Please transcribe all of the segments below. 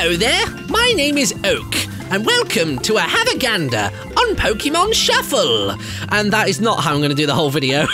Hello there, my name is Oak, and welcome to a Have a Gander on Pokemon Shuffle. And that is not how I'm going to do the whole video.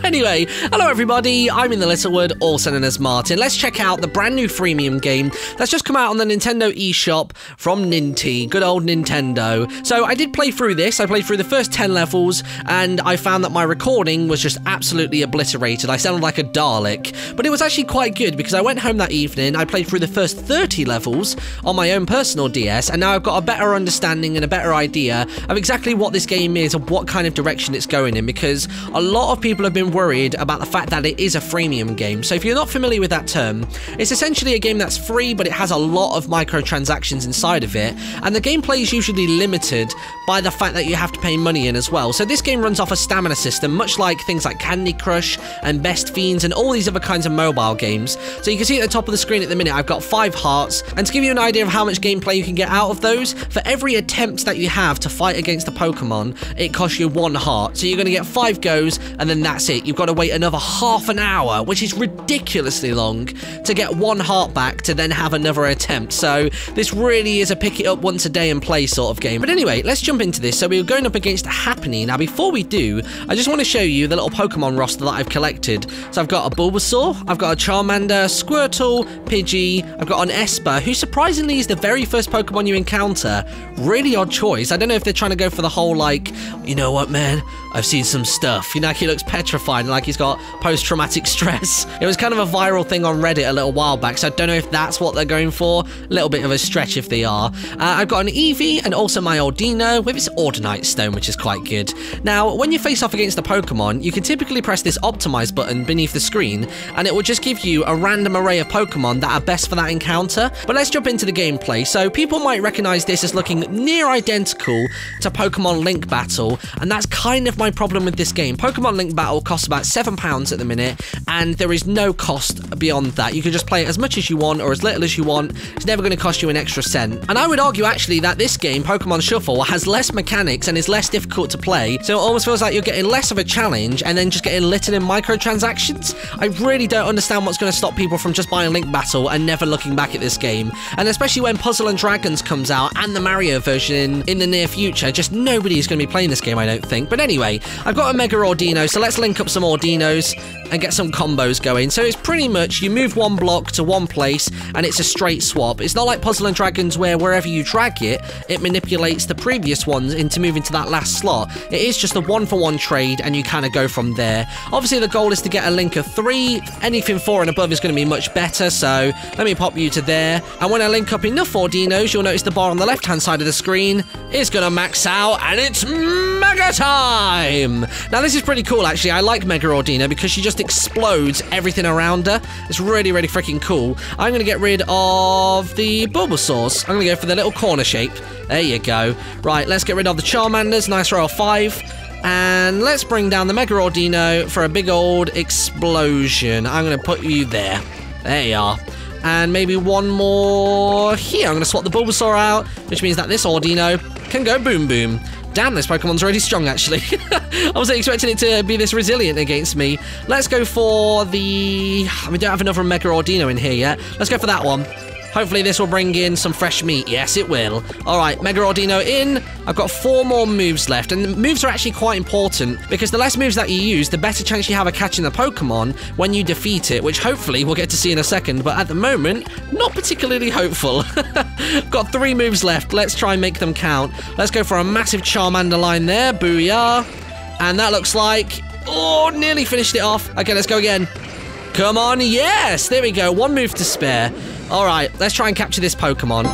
Anyway, hello everybody, I'm InTheLittleWood, also known as Martin. Let's check out the brand new freemium game that's just come out on the Nintendo eShop from Ninty, good old Nintendo. So I did play through this, I played through the first 10 levels, and I found that my recording was just absolutely obliterated. I sounded like a Dalek, but it was actually quite good because I went home that evening, I played through the first 30 levels on my own personal DS, and now I've got a better understanding and a better idea of exactly what this game is and what kind of direction it's going in, because a lot of people have been worried about the fact that it is a freemium game. So if you're not familiar with that term, it's essentially a game that's free, but it has a lot of microtransactions inside of it, and the gameplay is usually limited by the fact that you have to pay money in as well. So this game runs off a stamina system, much like things like Candy Crush and Best Fiends and all these other kinds of mobile games. So you can see at the top of the screen at the minute, I've got 5 hearts, and to give you an idea of how much gameplay you can get out of those, for every attempt that you have to fight against a Pokemon, it costs you 1 heart. So you're going to get 5 goes, and then that's it. You've got to wait another half an hour, which is ridiculously long, to get 1 heart back to then have another attempt. So this really is a pick it up once a day and play sort of game. But anyway, let's jump into this. So we're going up against Happiny. Now before we do, I just want to show you the little Pokemon roster that I've collected. So I've got a Bulbasaur, I've got a Charmander, Squirtle, Pidgey, I've got an Esper, who surprisingly is the very first Pokemon you encounter. Really odd choice. I don't know if they're trying to go for the whole, like, you know what, man, I've seen some stuff. You know, like he looks petrified, like he's got post-traumatic stress. It was kind of a viral thing on Reddit a little while back, so I don't know if that's what they're going for. A little bit of a stretch if they are. I've got an Eevee and also my Ordino with its Ordinite Stone, which is quite good. Now, when you face off against a Pokemon, you can typically press this Optimize button beneath the screen, and it will just give you a random array of Pokemon that are best for that encounter. But let's jump into the gameplay. So people might recognize this as looking near identical to Pokemon Link Battle, and that's kind of my problem with this game. Pokemon Link Battle costs about £7 at the minute, and there is no cost beyond that. You can just play it as much as you want or as little as you want. It's never going to cost you an extra cent. And I would argue actually that this game, Pokemon Shuffle, has less mechanics and is less difficult to play, so it almost feels like you're getting less of a challenge and then just getting littered in microtransactions. I really don't understand what's going to stop people from just buying Link Battle and never looking back at this game, and especially when Puzzle and Dragons comes out and the Mario version in the near future, just nobody is going to be playing this game, I don't think. But anyway, I've got a Mega Ordino, so let's link up some Ordinos and get some combos going. So it's pretty much you move 1 block to 1 place and it's a straight swap. It's not like Puzzle and Dragons where wherever you drag it, it manipulates the previous ones into moving to that last slot. It is just a 1-for-1 trade and you kind of go from there. Obviously the goal is to get a link of 3. Anything 4 and above is going to be much better, so let me pop you to there. And when I link up enough Ordinos, you'll notice the bar on the left hand side of the screen is going to max out, and it's Mega Time! Now this is pretty cool actually. I like Mega Ordino because she just explodes everything around her. It's really, really freaking cool. I'm going to get rid of the Bulbasaurs. I'm going to go for the little corner shape. There you go. Right, let's get rid of the Charmanders. Nice row of 5. And let's bring down the Mega Ordino for a big old explosion. I'm going to put you there. There you are. And maybe one more here. I'm going to swap the Bulbasaur out, which means that this Ordino can go boom boom. Damn, this Pokemon's really strong, actually. I wasn't expecting it to be this resilient against me. Let's go for the... We don't have another Mega Ordino in here yet. Let's go for that one. Hopefully this will bring in some fresh meat. Yes, it will. All right, Mega Ordino in. I've got 4 more moves left, and the moves are actually quite important because the less moves that you use, the better chance you have of catching the Pokemon when you defeat it, which hopefully we'll get to see in a second, but at the moment, not particularly hopeful. Got 3 moves left. Let's try and make them count. Let's go for a massive Charmander line there. Booyah. And that looks like... Oh, nearly finished it off. Okay, let's go again. Come on, yes! There we go. 1 move to spare. All right, let's try and capture this Pokemon.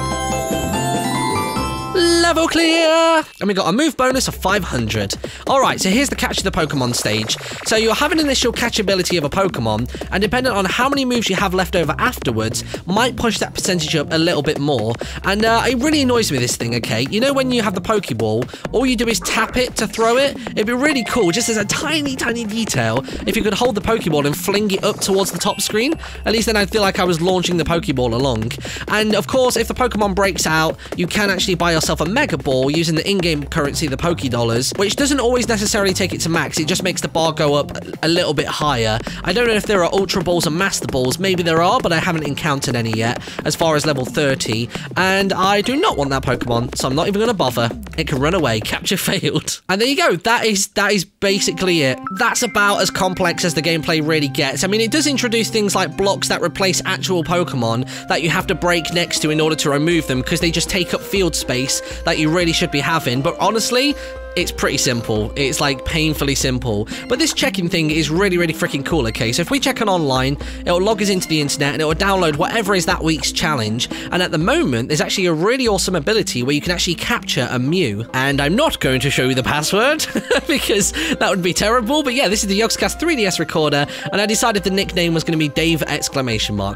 Level clear! And we got a move bonus of 500. Alright, so here's the capture the Pokemon stage. So you'll have an initial catchability of a Pokemon, and depending on how many moves you have left over afterwards, might push that percentage up a little bit more. And it really annoys me, this thing, okay? You know when you have the Pokeball, all you do is tap it to throw it? It'd be really cool, just as a tiny, tiny detail, if you could hold the Pokeball and fling it up towards the top screen. At least then I'd feel like I was launching the Pokeball along. And of course, if the Pokemon breaks out, you can actually buy a yourself a Mega Ball using the in-game currency, the Poké Dollars, which doesn't always necessarily take it to max. It just makes the bar go up a little bit higher. I don't know if there are Ultra Balls and Master Balls. Maybe there are, but I haven't encountered any yet as far as level 30. And I do not want that Pokemon, so I'm not even going to bother. It can run away. Capture failed. And there you go. That is basically it. That's about as complex as the gameplay really gets. I mean, it does introduce things like blocks that replace actual Pokemon that you have to break next to in order to remove them because they just take up field space that you really should be having. But honestly, it's pretty simple. It's like painfully simple. But this checking thing is really, really freaking cool, okay? So if we check on online, it'll log us into the internet and it will download whatever is that week's challenge. And at the moment, there's actually a really awesome ability where you can actually capture a Mew. And I'm not going to show you the password because that would be terrible. But yeah, this is the Yogscast 3DS recorder. And I decided the nickname was going to be Dave !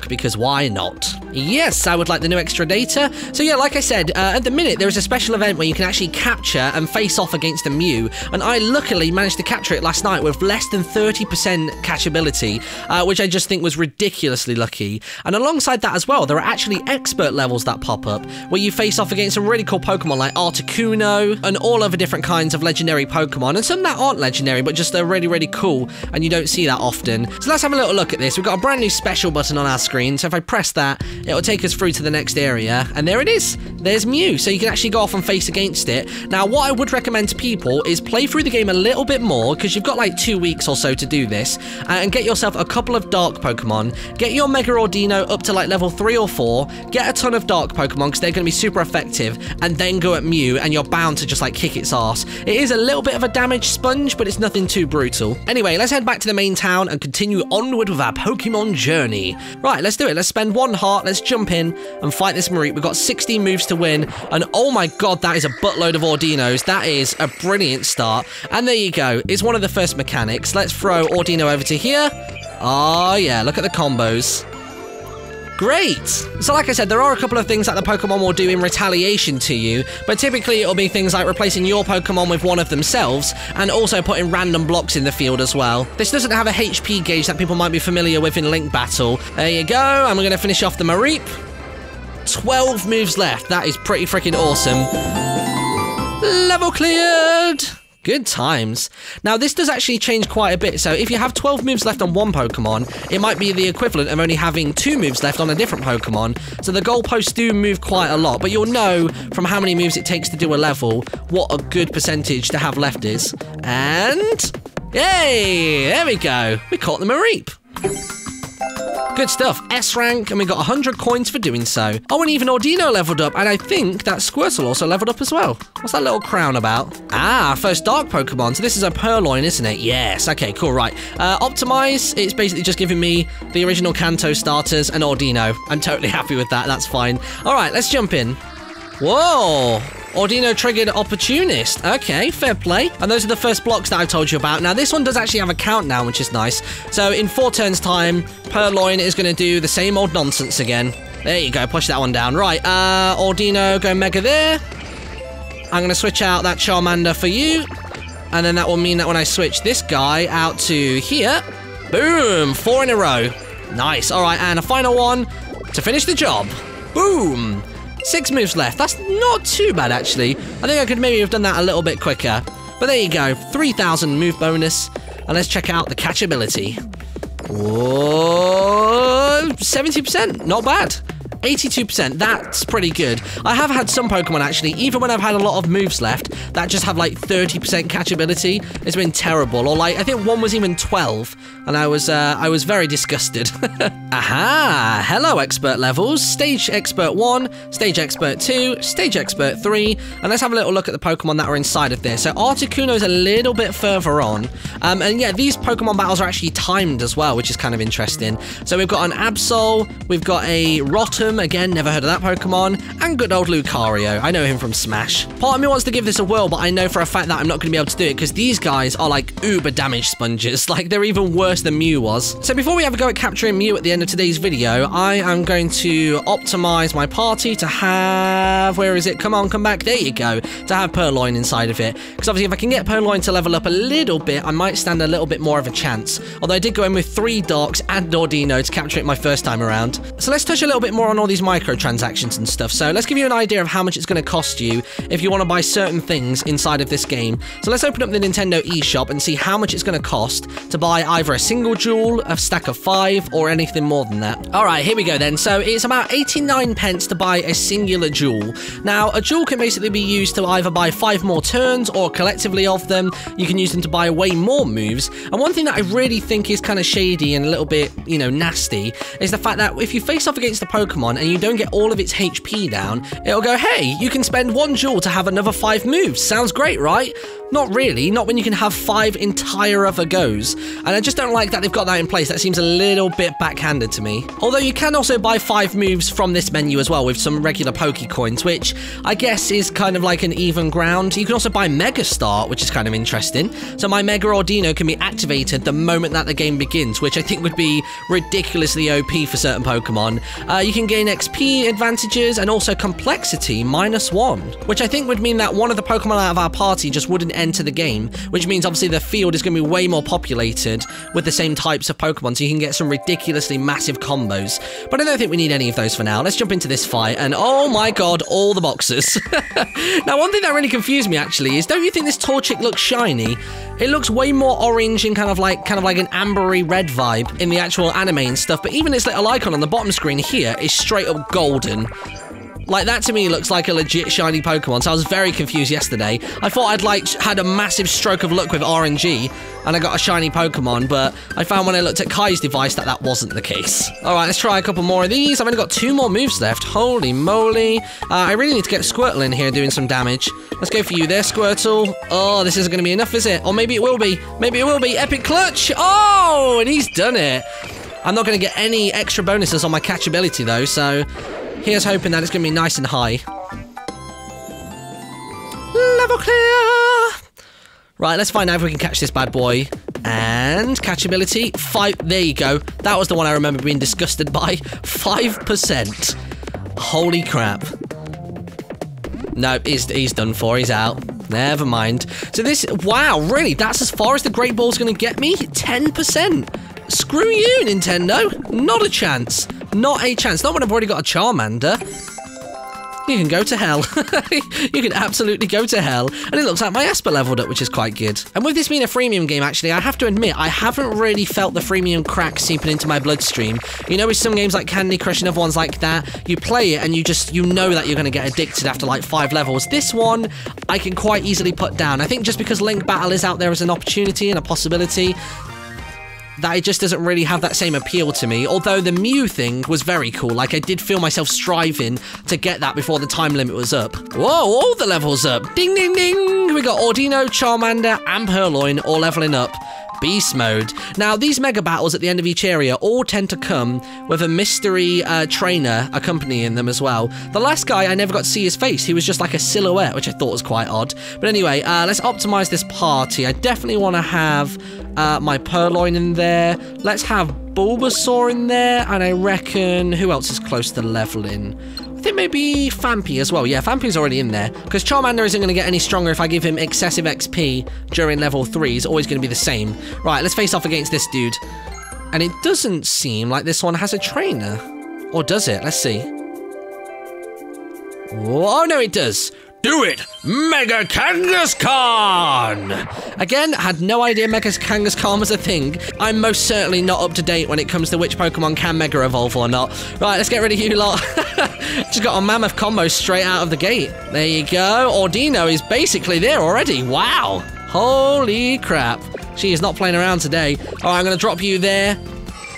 Because why not? Yes, I would like the new extra data. So yeah, like I said, at the minute, there is a special event where you can actually capture and face off against a Mew, and I luckily managed to capture it last night with less than 30% catchability, which I just think was ridiculously lucky. And alongside that as well, there are actually expert levels that pop up, where you face off against some really cool Pokemon like Articuno, and all other different kinds of legendary Pokemon, and some that aren't legendary, but just they're really, really cool, and you don't see that often. So let's have a little look at this. We've got a brand new special button on our screen, so if I press that, it'll take us through to the next area, and there it is. There's Mew, so you can actually go off and face against it. Now, what I would recommend to people is play through the game a little bit more, because you've got like 2 weeks or so to do this, and get yourself a couple of dark Pokemon, get your Mega Ordino up to like level 3 or 4, get a ton of dark Pokemon, because they're going to be super effective, and then go at Mew, and you're bound to just like kick its ass. It is a little bit of a damage sponge, but it's nothing too brutal. Anyway, let's head back to the main town and continue onward with our Pokemon journey. Right, let's do it. Let's spend 1 heart, let's jump in and fight this Mareep. We've got 16 moves to win, and oh my god, that is a buttload of Ordinos. That is a brilliant start. And there you go. It's one of the first mechanics. Let's throw Ordino over to here. Oh yeah, look at the combos. Great! So like I said, there are a couple of things that the Pokemon will do in retaliation to you, but typically it'll be things like replacing your Pokemon with one of themselves, and also putting random blocks in the field as well. This doesn't have a HP gauge that people might be familiar with in Link Battle. There you go, and we're going to finish off the Mareep. 12 moves left. That is pretty freaking awesome. Level cleared! Good times. Now, this does actually change quite a bit. So if you have 12 moves left on one Pokemon, it might be the equivalent of only having 2 moves left on a different Pokemon. So the goalposts do move quite a lot, but you'll know from how many moves it takes to do a level what a good percentage to have left is. And yay! There we go. We caught the Mareep. Good stuff. S rank, and we got 100 coins for doing so. Oh, and even Ordino leveled up, and I think that Squirtle also leveled up as well. What's that little crown about? Ah, first dark Pokemon. So this is a Purloin, isn't it? Yes. Okay, cool, right. Optimize, it's basically just giving me the original Kanto starters and Ordino. I'm totally happy with that. That's fine. All right, let's jump in. Whoa. Ordino triggered Opportunist. Okay, fair play. And those are the first blocks that I told you about. Now, this one does actually have a countdown, which is nice. So in 4 turns' time, Purloin is going to do the same old nonsense again. There you go, push that one down. Right, Ordino, go Mega there. I'm going to switch out that Charmander for you. And then that will mean that when I switch this guy out to here, boom, 4 in a row. Nice. All right, and a final one to finish the job. Boom. 6 moves left. That's not too bad, actually. I think I could maybe have done that a little bit quicker. But there you go. 3,000 move bonus. And let's check out the catchability. Whoa, 70%. Not bad. 82%, that's pretty good. I have had some Pokemon, actually, even when I've had a lot of moves left, that just have like 30% catchability. It's been terrible. Or like, I think one was even 12, and I was very disgusted. Aha! Hello, expert levels. Stage Expert 1, Stage Expert 2, Stage Expert 3, and let's have a little look at the Pokemon that are inside of this. So Articuno is a little bit further on, and yeah, these Pokemon battles are actually timed as well, which is kind of interesting. So we've got an Absol, we've got a Rotom, again, never heard of that Pokemon, and good old Lucario. I know him from Smash. Part of me wants to give this a whirl, but I know for a fact that I'm not going to be able to do it because these guys are like uber damage sponges. Like, they're even worse than Mew was. So before we have a go at capturing Mew at the end of today's video, I am going to optimize my party to have... Where is it? Come on, come back. There you go. To have Purloin inside of it. Because obviously if I can get Purloin to level up a little bit, I might stand a little bit more of a chance. Although I did go in with 3 Darks and Ordino to capture it my first time around. So let's touch a little bit more on on all these microtransactions and stuff. So let's give you an idea of how much it's going to cost you if you want to buy certain things inside of this game. So let's open up the Nintendo eShop and see how much it's going to cost to buy either a single jewel, a stack of 5, or anything more than that. All right, here we go then. So it's about 89 pence to buy a singular jewel. Now, a jewel can basically be used to either buy 5 more turns, or collectively of them, you can use them to buy way more moves. And one thing that I really think is kind of shady and a little bit, you know, nasty, is the fact that if you face off against the Pokemon and you don't get all of its HP down, it'll go, hey, you can spend 1 jewel to have another 5 moves. Sounds great, right? Not really, not when you can have 5 entire other goes. And I just don't like that they've got that in place. That seems a little bit backhanded to me. Although you can also buy 5 moves from this menu as well with some regular Pokecoins, which I guess is kind of like an even ground. You can also buy Mega Start, which is kind of interesting. So my Mega Ordino can be activated the moment that the game begins, which I think would be ridiculously OP for certain Pokemon. You can gain XP advantages and also complexity -1, which I think would mean that one of the Pokemon out of our party just wouldn't enter the game, which means obviously the field is going to be way more populated with the same types of Pokemon, so you can get some ridiculously massive combos. But I don't think we need any of those for now. Let's jump into this fight, and oh my god, all the boxes. Now, one thing that really confused me actually is, don't you think this Torchic looks shiny? It looks way more orange and kind of like an ambery red vibe in the actual anime and stuff, but even its little icon on the bottom screen here is straight up golden. Like, that to me looks like a legit shiny Pokemon, so I was very confused yesterday. I thought I'd, like, had a massive stroke of luck with RNG, and I got a shiny Pokemon, but I found when I looked at Kai's device that that wasn't the case. Alright, let's try a couple more of these. I've only got 2 more moves left. Holy moly. I really need to get Squirtle in here doing some damage. Let's go for you there, Squirtle. Oh, this isn't going to be enough, is it? Or maybe it will be. Maybe it will be. Epic Clutch! Oh, and he's done it. I'm not going to get any extra bonuses on my catchability, though, so here's hoping that it's going to be nice and high. Level clear! Right, let's find out if we can catch this bad boy. And catchability, 5. There you go. That was the one I remember being disgusted by. 5%. Holy crap. No, he's done for. He's out. Never mind. So this, wow, really? That's as far as the Great Ball's going to get me? 10%. Screw you, Nintendo. Not a chance. Not a chance. Not when I've already got a Charmander. You can go to hell. You can absolutely go to hell. And it looks like my Esper leveled up, which is quite good. And with this being a freemium game, actually, I have to admit, I haven't really felt the freemium crack seeping into my bloodstream. You know, with some games like Candy Crush and other ones like that, you play it and you know that you're going to get addicted after like 5 levels. This one, I can quite easily put down. I think just because Link Battle is out there as an opportunity and a possibility, that it just doesn't really have that same appeal to me. Although the Mew thing was very cool. Like, I did feel myself striving to get that before the time limit was up. Whoa, all the levels up. Ding, ding, ding. We got Ordino, Charmander, and Purloin all leveling up. Beast mode. Now, these mega battles at the end of each area all tend to come with a mystery trainer accompanying them as well. The last guy, I never got to see his face. He was just like a silhouette, which I thought was quite odd. But anyway, let's optimize this party. I definitely want to have my Purloin in there. Let's have Bulbasaur in there. And I reckon, who else is close to leveling? I think maybe Fampi as well. Yeah, Fampi's already in there. Because Charmander isn't going to get any stronger if I give him excessive XP during level 3. He's always going to be the same. Right, let's face off against this dude. And it doesn't seem like this one has a trainer. Or does it? Let's see. Oh, no, it does. Do it! Mega Kangaskhan! Again, had no idea Mega Kangaskhan was a thing. I'm most certainly not up to date when it comes to which Pokemon can Mega Evolve or not. Right, let's get rid of you lot. Just got a mammoth combo straight out of the gate. There you go. Ordino is basically there already. Wow. Holy crap. She is not playing around today. Alright, I'm going to drop you there.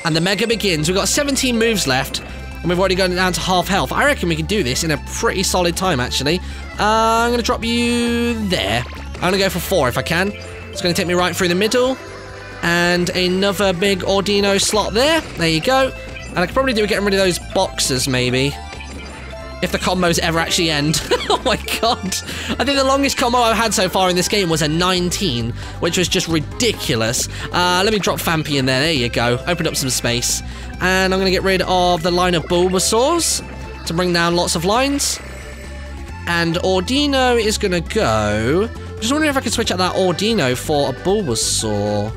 And the Mega begins. We've got 17 moves left. And we've already gone down to half health. I reckon we can do this in a pretty solid time, actually. I'm going to drop you there. I'm going to go for 4 if I can. It's going to take me right through the middle. And another big Ordino slot there. There you go. And I could probably do with getting rid of those boxes, maybe. If the combos ever actually end. Oh my god. I think the longest combo I've had so far in this game was a 19, which was just ridiculous. Let me drop Fampi in there. There you go. Open up some space. And I'm going to get rid of the line of Bulbasaurs to bring down lots of lines. And Ordino is going to go. Just wondering if I can switch out that Ordino for a Bulbasaur.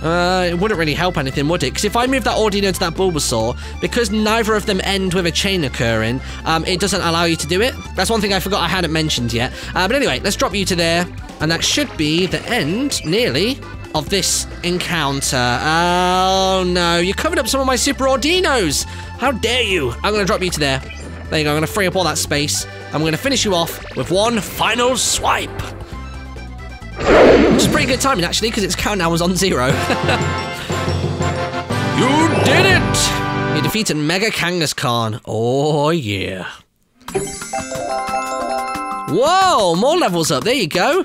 It wouldn't really help anything, would it? Because if I move that Audino to that Bulbasaur, because neither of them end with a chain occurring, it doesn't allow you to do it. That's one thing I forgot I hadn't mentioned yet. But anyway, let's drop you to there. And that should be the end, nearly, of this encounter. Oh, no. You covered up some of my Super Audinos. How dare you? I'm going to drop you to there. There you go. I'm going to free up all that space. I'm going to finish you off with one final swipe. Which is pretty good timing, actually, because its countdown was on 0. You did it! You defeated Mega Kangaskhan. Oh, yeah. Whoa, more levels up. There you go.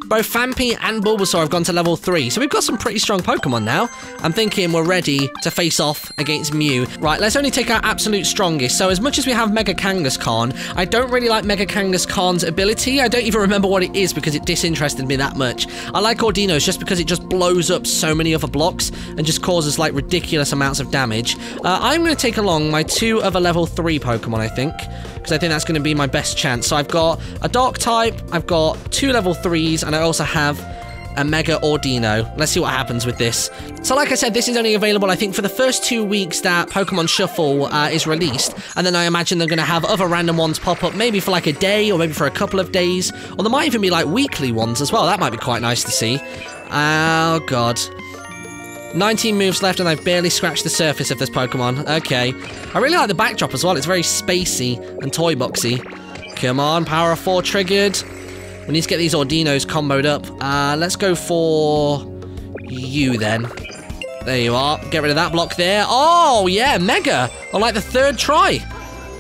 Both Phanpy and Bulbasaur have gone to level 3, so we've got some pretty strong Pokemon now. I'm thinking we're ready to face off against Mew. Right, let's only take our absolute strongest. So as much as we have Mega Kangaskhan, I don't really like Mega Kangaskhan's ability. I don't even remember what it is because it disinterested me that much. I like Audino's just because it just blows up so many other blocks and just causes like ridiculous amounts of damage. I'm going to take along my 2 other level 3 Pokemon, I think, because I think that's going to be my best chance. So I've got a Dark type, I've got 2 level 3s, and I also have a Mega Audino. Let's see what happens with this. So like I said, this is only available, I think, for the first 2 weeks that Pokemon Shuffle is released, and then I imagine they're going to have other random ones pop up, maybe for like a day, or maybe for a couple of days, or there might even be like weekly ones as well. That might be quite nice to see. Oh, God. 19 moves left, and I've barely scratched the surface of this Pokemon. Okay. I really like the backdrop as well. It's very spacey and toy boxy. Come on, Power of 4 triggered. We need to get these Audinos comboed up. Let's go for you then. There you are. Get rid of that block there. Oh, yeah, Mega. I like the 3rd try.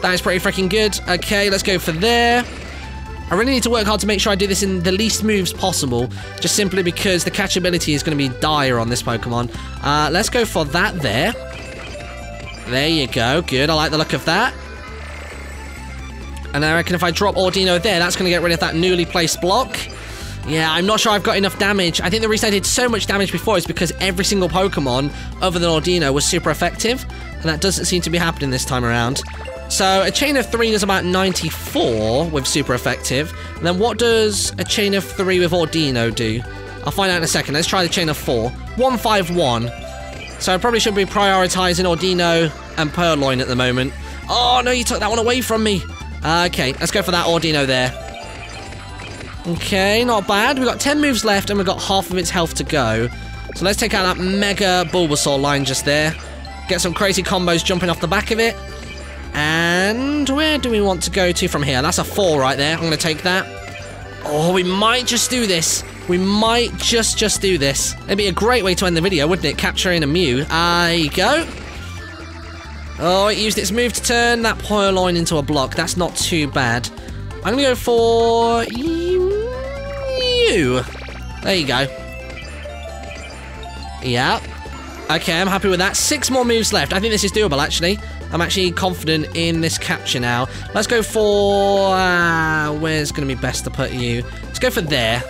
That is pretty freaking good. Okay, let's go for there. I really need to work hard to make sure I do this in the least moves possible, just simply because the catchability is going to be dire on this Pokemon. Let's go for that there. There you go. Good. I like the look of that. And I reckon if I drop Audino there, that's going to get rid of that newly placed block. Yeah, I'm not sure I've got enough damage. I think the reason I did so much damage before is because every single Pokemon, other than Audino, was super effective. And that doesn't seem to be happening this time around. So a chain of 3 does about 94 with super effective. And then what does a chain of 3 with Audino do? I'll find out in a second. Let's try the chain of 4. 151. So I probably should be prioritizing Audino and Purloin at the moment. Oh, no, you took that one away from me. Okay, let's go for that Audino there. Okay, not bad. We've got 10 moves left and we've got half of its health to go. So let's take out that Mega Bulbasaur line just there. Get some crazy combos jumping off the back of it. And where do we want to go to from here? That's a 4 right there. I'm going to take that. Oh, we might just do this. We might just do this. It'd be a great way to end the video, wouldn't it? Capturing a Mew. There you go. Oh, it used its move to turn that Purloin into a block. That's not too bad. I'm going to go for you. There you go. Yeah. Okay, I'm happy with that. 6 more moves left. I think this is doable, actually. I'm actually confident in this capture now. Let's go for... where's going to be best to put you? Let's go for there.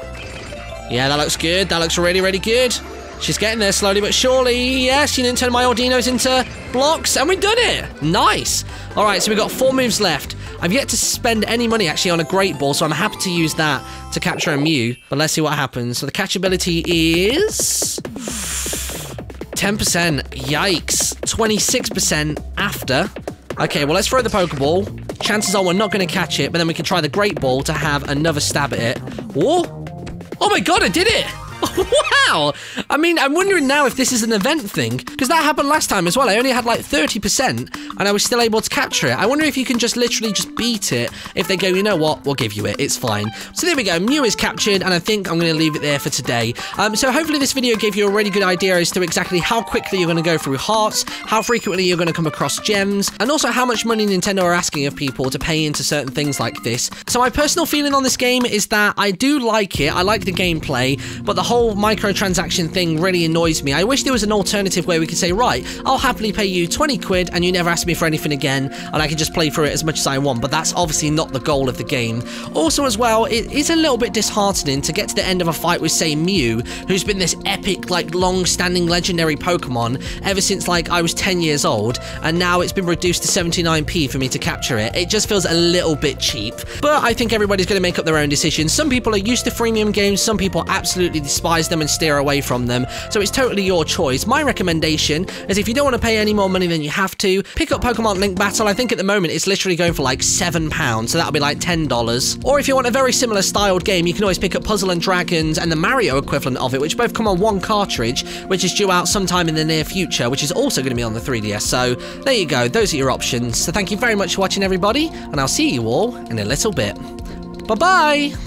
Yeah, that looks good. That looks really, really good. She's getting there slowly but surely. Yes, she didn't turn my Audinos into blocks, and we've done it. Nice. All right, so we've got 4 moves left. I've yet to spend any money, actually, on a Great Ball, so I'm happy to use that to capture a Mew. But let's see what happens. So the catchability is... 10%. Yikes. 26% after. Okay, well, let's throw the Pokeball. Chances are we're not going to catch it, but then we can try the Great Ball to have another stab at it. Whoa! Oh my god, I did it! Wow! I mean, I'm wondering now if this is an event thing, because that happened last time as well. I only had like 30%, and I was still able to capture it. I wonder if you can just literally just beat it if they go, you know what, we'll give you it. It's fine. So there we go. Mew is captured, and I think I'm going to leave it there for today. So hopefully this video gave you a really good idea as to exactly how quickly you're going to go through hearts, how frequently you're going to come across gems, and also how much money Nintendo are asking of people to pay into certain things like this. So my personal feeling on this game is that I do like it. I like the gameplay, but the whole microtransaction thing really annoys me. I wish there was an alternative where we could say, right, I'll happily pay you 20 quid and you never ask me for anything again, and I can just play through it as much as I want, but that's obviously not the goal of the game. Also as well, it is a little bit disheartening to get to the end of a fight with, say, Mew, who's been this epic, like, long-standing legendary Pokemon ever since, like, I was 10 years old, and now it's been reduced to 79p for me to capture it. It just feels a little bit cheap, but I think everybody's going to make up their own decisions. Some people are used to freemium games, some people absolutely despise them and steer steer away from them. So it's totally your choice. My recommendation is if you don't want to pay any more money than you have to, pick up Pokemon Link Battle. I think at the moment it's literally going for like £7, so that'll be like $10. Or if you want a very similar styled game, you can always pick up Puzzle and Dragons and the Mario equivalent of it, which both come on one cartridge, which is due out sometime in the near future, which is also going to be on the 3DS. So there you go, those are your options. So thank you very much for watching, everybody, and I'll see you all in a little bit. Bye-bye!